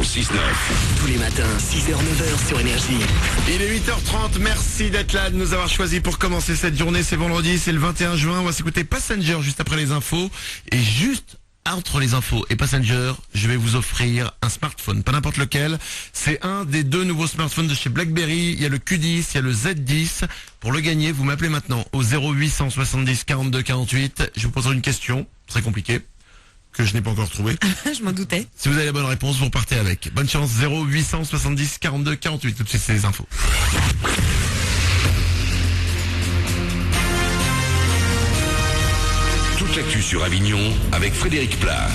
6-9. Tous les matins, 6h-9h sur Énergie. Il est 8h30, merci d'être là, de nous avoir choisi pour commencer cette journée. C'est vendredi, c'est le 21 juin. On va s'écouter Passenger juste après les infos. Et juste entre les infos et Passenger, je vais vous offrir un smartphone, pas n'importe lequel. C'est un des deux nouveaux smartphones de chez BlackBerry. Il y a le Q10, il y a le Z10. Pour le gagner, vous m'appelez maintenant au 0800 70 42 48. Je vous poserai une question, très compliquée, que je n'ai pas encore trouvée. Je m'en doutais. Si vous avez la bonne réponse, vous repartez avec. Bonne chance, 0800 70 42 48. Tout de suite, c'est les infos. Toute l'actu sur Avignon avec Frédéric Plat.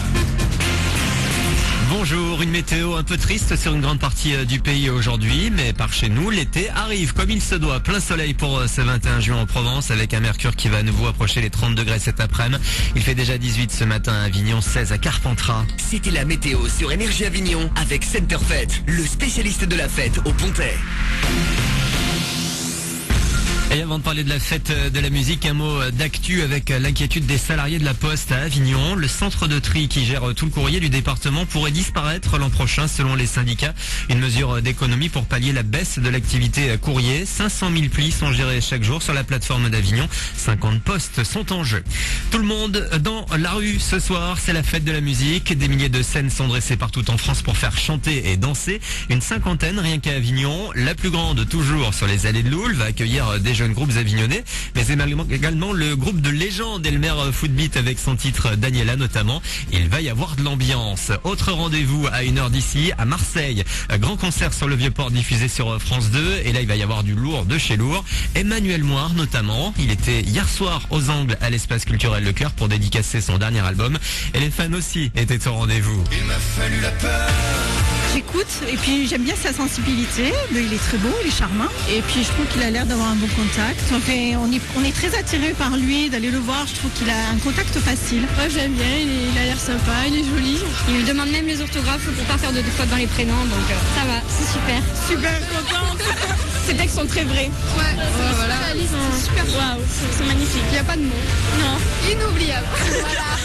Bonjour, une météo un peu triste sur une grande partie du pays aujourd'hui, mais par chez nous, l'été arrive comme il se doit. Plein soleil pour ce 21 juin en Provence, avec un mercure qui va à nouveau approcher les 30 degrés cet après-midi. Il fait déjà 18 ce matin à Avignon, 16 à Carpentras. C'était la météo sur Énergie Avignon avec Centerfet, le spécialiste de la fête au Pontet. Et avant de parler de la fête de la musique, un mot d'actu avec l'inquiétude des salariés de la Poste à Avignon. Le centre de tri qui gère tout le courrier du département pourrait disparaître l'an prochain selon les syndicats. Une mesure d'économie pour pallier la baisse de l'activité courrier. 500 000 plis sont gérés chaque jour sur la plateforme d'Avignon. 50 postes sont en jeu. Tout le monde dans la rue ce soir, c'est la fête de la musique. Des milliers de scènes sont dressées partout en France pour faire chanter et danser. Une cinquantaine rien qu'à Avignon. La plus grande toujours sur les allées de Loul va accueillir des jeunes groupes avignonnais, mais également le groupe de légende Elmer Footbeat avec son titre Daniela notamment. Il va y avoir de l'ambiance. Autre rendez-vous à 1h d'ici, à Marseille. Grand concert sur le Vieux-Port diffusé sur France 2. Et là, il va y avoir du lourd de chez lourd. Emmanuel Moire notamment. Il était hier soir aux Angles à l'espace culturel Leclerc pour dédicacer son dernier album. Et les fans aussi étaient au rendez-vous. Il m'a fallu la peur. J'écoute et puis j'aime bien sa sensibilité, il est très beau, il est charmant et puis je trouve qu'il a l'air d'avoir un bon contact. On est très attiré par lui, d'aller le voir, je trouve qu'il a un contact facile. Moi j'aime bien, il a l'air sympa, il est joli. Il me demande même les orthographes pour pas faire de fautes dans les prénoms, donc ça va, c'est super. Super contente. Ces textes sont très vrais. Ouais, voilà. C'est super. Waouh, c'est magnifique, il n'y a pas de mots. Non, inoubliable. Voilà.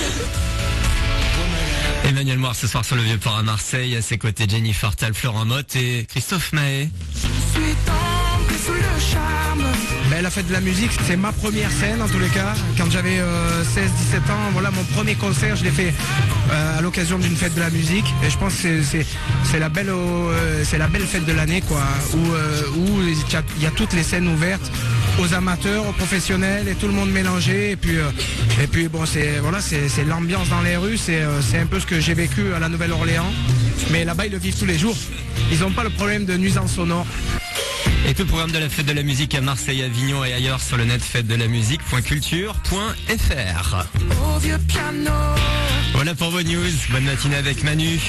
Emmanuel Moire ce soir sur le Vieux-Port à Marseille, à ses côtés Jennifer Tal, Florent Motte et Christophe Mahé. Je suis tombé sous le charme. La fête de la musique, c'est ma première scène en tous les cas. Quand j'avais 16-17 ans, voilà, mon premier concert, je l'ai fait à l'occasion d'une fête de la musique. Et je pense que c'est la belle fête de l'année, quoi, où il y a toutes les scènes ouvertes aux amateurs, aux professionnels et tout le monde mélangé. Et puis bon, c'est l'ambiance dans les rues. C'est un peu ce que j'ai vécu à la Nouvelle-Orléans. Mais là-bas, ils le vivent tous les jours. Ils n'ont pas le problème de nuisance sonore. Et tout le programme de la fête de la musique à Marseille, Avignon et ailleurs sur le net fête-de-la-musique.culture.fr. Au vieux piano. Voilà pour vos news. Bonne matinée avec Manu.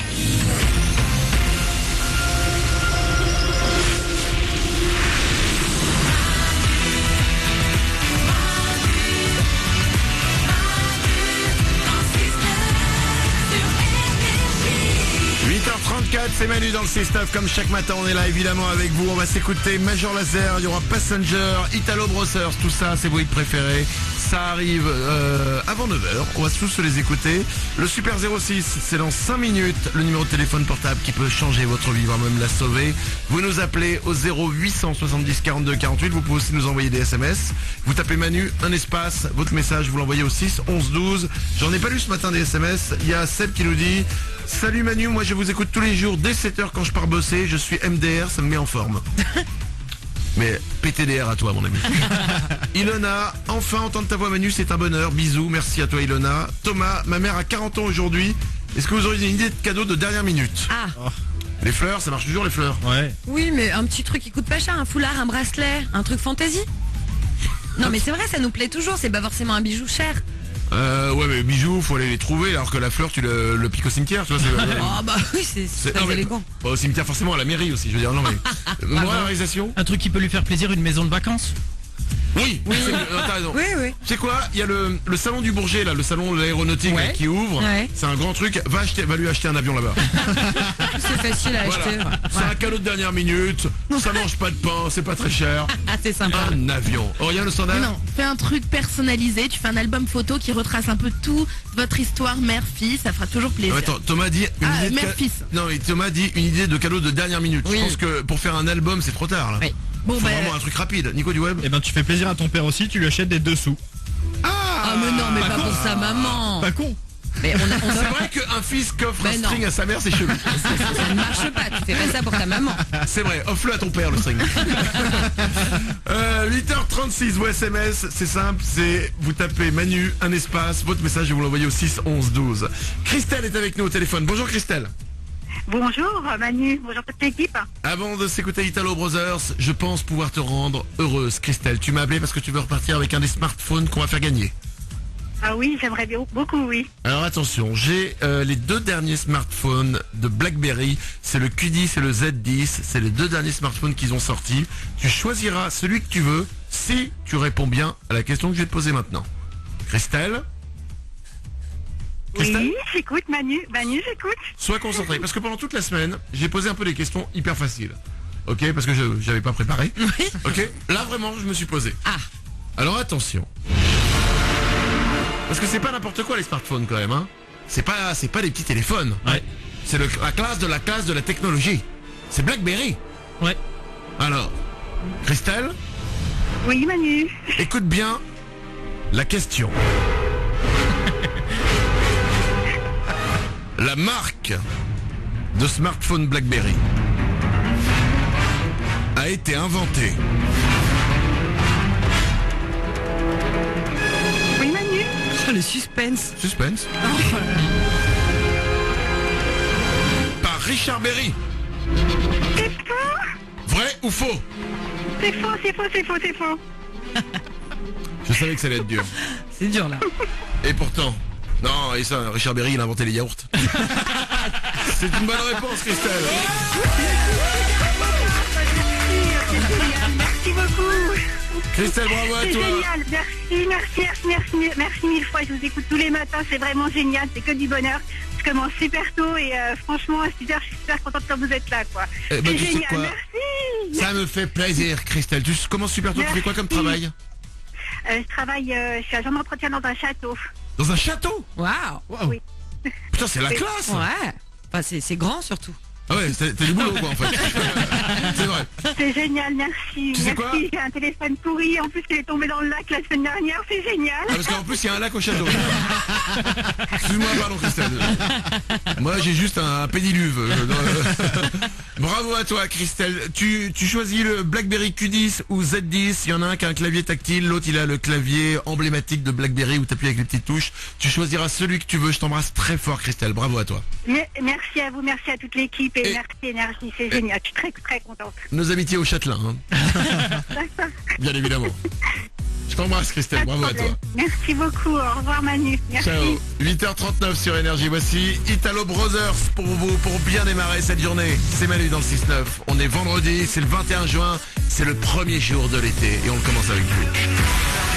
8h34, c'est Manu dans le C-Stuff. Comme chaque matin, on est là évidemment avec vous. On va s'écouter Major Lazer, il y aura Passenger, Italo Brothers, tout ça, c'est vos hits préférés. Ça arrive avant 9h, on va tous les écouter. Le Super 06, c'est dans 5 minutes, le numéro de téléphone portable qui peut changer votre vie, voire même la sauver. Vous nous appelez au 0800 70 42 48, vous pouvez aussi nous envoyer des SMS. Vous tapez Manu, un espace, votre message, vous l'envoyez au 6 11 12. J'en ai pas lu ce matin des SMS, il y a Seb qui nous dit: salut Manu, moi je vous écoute tous les jours dès 7h quand je pars bosser, je suis MDR, ça me met en forme. Mais PTDR à toi mon ami. Ilona, enfin entendre ta voix Manu, c'est un bonheur, bisous, merci à toi Ilona. Thomas, ma mère a 40 ans aujourd'hui, est-ce que vous auriez une idée de cadeau de dernière minute? Les fleurs, ça marche toujours les fleurs? Ouais. Oui, mais un petit truc qui coûte pas cher, un foulard, un bracelet, un truc fantaisie. Non mais c'est vrai, ça nous plaît toujours, c'est pas forcément un bijou cher. Ouais mais bijoux faut aller les trouver alors que la fleur tu le piques au cimetière, tu vois. Oh bah oui, c'est très élégant. Pas au cimetière forcément, à la mairie aussi, je veux dire, non mais. Moi, la réalisation. Un truc qui peut lui faire plaisir, une maison de vacances. Oui, t'as raison. Oui, oui. Tu sais quoi, il y a le salon du Bourget là, le salon de l'aéronautique Ouais. là, qui ouvre. Ouais. C'est un grand truc. Va lui acheter un avion là-bas. C'est facile à acheter. Voilà. C'est un cadeau de dernière minute. Ça mange pas de pain, c'est pas très cher. Ah, c'est sympa. Un avion. Aurélien le standard. Non, fais un truc personnalisé, tu fais un album photo qui retrace un peu tout votre histoire mère-fille, ça fera toujours plaisir. Attends, Thomas dit une idée de mère-fils. Non, mais Thomas dit une idée de cadeau de dernière minute. Oui. Je pense que pour faire un album, c'est trop tard là. Oui. Bon, Faut bah, vraiment un truc rapide. Nico du web. Eh ben tu fais plaisir à ton père aussi, tu lui achètes des dessous. Ah, mais non, mais pas pour sa maman. Pas con. Mais on a- C'est vrai qu'un fils qu'offre Mais un non. string à sa mère, c'est chelou. ça ne marche pas. Tu fais pas ça pour ta maman. C'est vrai, offre-le à ton père le string. 8h36, vos SMS, c'est simple, c'est vous tapez Manu, un espace, votre message et vous l'envoyez au 6 11 12. Christelle est avec nous au téléphone. Bonjour Christelle. Bonjour Manu, bonjour toute l'équipe. Avant de s'écouter Italo Brothers, je pense pouvoir te rendre heureuse Christelle. Tu m'as appelé parce que tu veux repartir avec un des smartphones qu'on va faire gagner. Ah oui, j'aimerais bien beaucoup, oui. Alors attention, j'ai les deux derniers smartphones de BlackBerry, c'est le Q10 et le Z10, c'est les deux derniers smartphones qu'ils ont sortis. Tu choisiras celui que tu veux si tu réponds bien à la question que je vais te poser maintenant. Christelle, Oui, j'écoute Manu, j'écoute. sois concentré parce que pendant toute la semaine, j'ai posé un peu des questions hyper faciles. Ok, parce que j'avais pas préparé. Ok, là vraiment, je me suis posé. Ah. Alors attention. Parce que c'est pas n'importe quoi les smartphones quand même, hein. C'est pas des petits téléphones. Ouais. C'est la classe de la technologie. C'est BlackBerry. Ouais. Alors, Christelle, Oui Manu. écoute bien la question. La marque de smartphone BlackBerry a été inventée Oui Manu. Oh, le suspense. suspense par Richard Berry. C'est faux. Vrai ou faux? C'est faux, c'est faux, c'est faux, c'est faux. Je savais que ça allait être dur. C'est dur là. Et pourtant, non, et ça, Richard Berry, il a inventé les yaourts. C'est une bonne réponse, Christelle. Merci beaucoup. Christelle, bravo à C'est toi. génial, merci mille fois. Je vous écoute tous les matins, c'est vraiment génial, c'est que du bonheur. Je commence super tôt et franchement, à 6h, je suis super contente que vous êtes là, quoi. Eh ben, C'est tu sais génial, quoi merci. Ça me fait plaisir, Christelle. Tu commences super tôt, tu fais quoi comme Merci. travail? Je travaille, je suis agent d'entretien dans un château. Dans un château? Waouh. Oui. Putain, c'est la Oui. classe. Ouais. Enfin, c'est grand surtout. Ah ouais, t'as du boulot, quoi, en fait. C'est vrai. C'est génial, merci. Tu sais quoi Merci, j'ai un téléphone pourri, en plus il est tombé dans le lac la semaine dernière, c'est génial. Ah, parce qu'en plus, il y a un lac au château. Excuse-moi, pardon, Christelle. Moi, j'ai juste un pédiluve. Bravo à toi, Christelle. Tu choisis le BlackBerry Q10 ou Z10. Il y en a un qui a un clavier tactile, l'autre, il a le clavier emblématique de BlackBerry où t'appuies avec les petites touches. Tu choisiras celui que tu veux. Je t'embrasse très fort, Christelle. Bravo à toi. Merci à vous, merci à toute l'équipe et merci Énergie, c'est génial. Je suis très très contente. Nos amitiés au Châtelain, hein. Bien évidemment. Je t'embrasse, Christelle. Bravo à toi. Merci beaucoup, au revoir Manu. Merci. Ciao. 8h39 sur Énergie. Voici Italo Brothers pour vous, pour bien démarrer cette journée. C'est Manu dans le 6-9. On est vendredi, c'est le 21 juin. C'est le premier jour de l'été et on le commence avec vous.